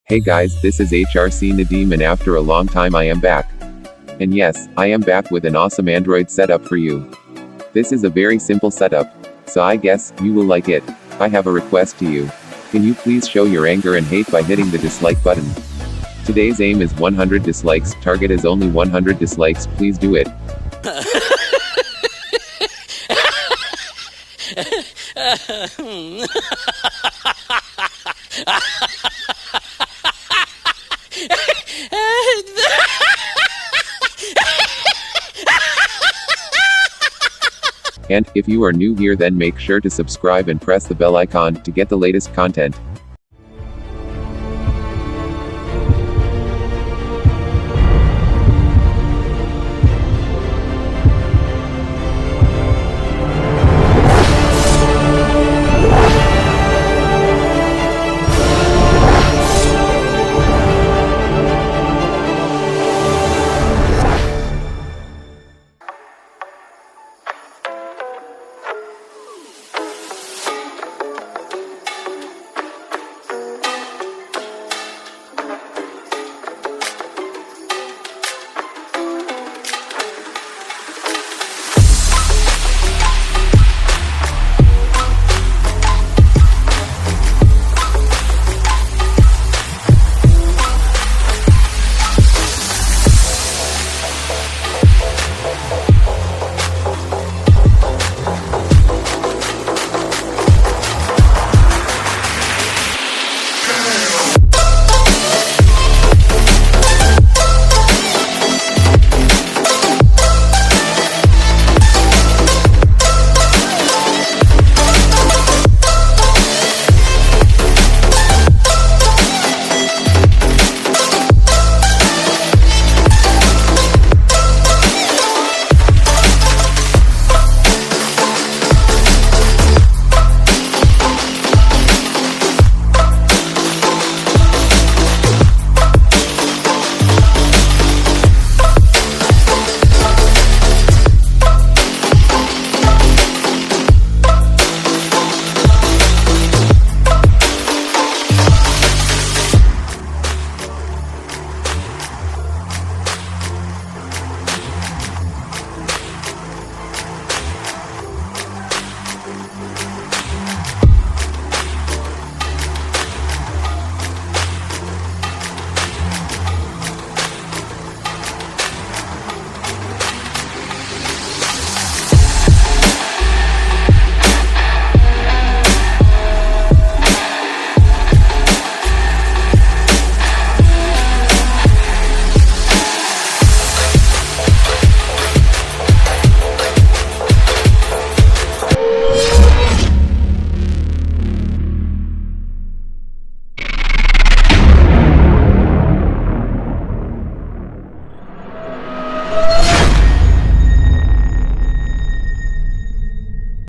Hey guys, this is H.R.C. Nadim, and after a long time I am back. And yes, I am back with an awesome Android setup for you. This is a very simple setup, so I guess you will like it. I have a request to you. Can you please show your anger and hate by hitting the dislike button? Today's aim is 100 dislikes, target is only 100 dislikes, please do it. And if you are new here, then make sure to subscribe and press the bell icon to get the latest content.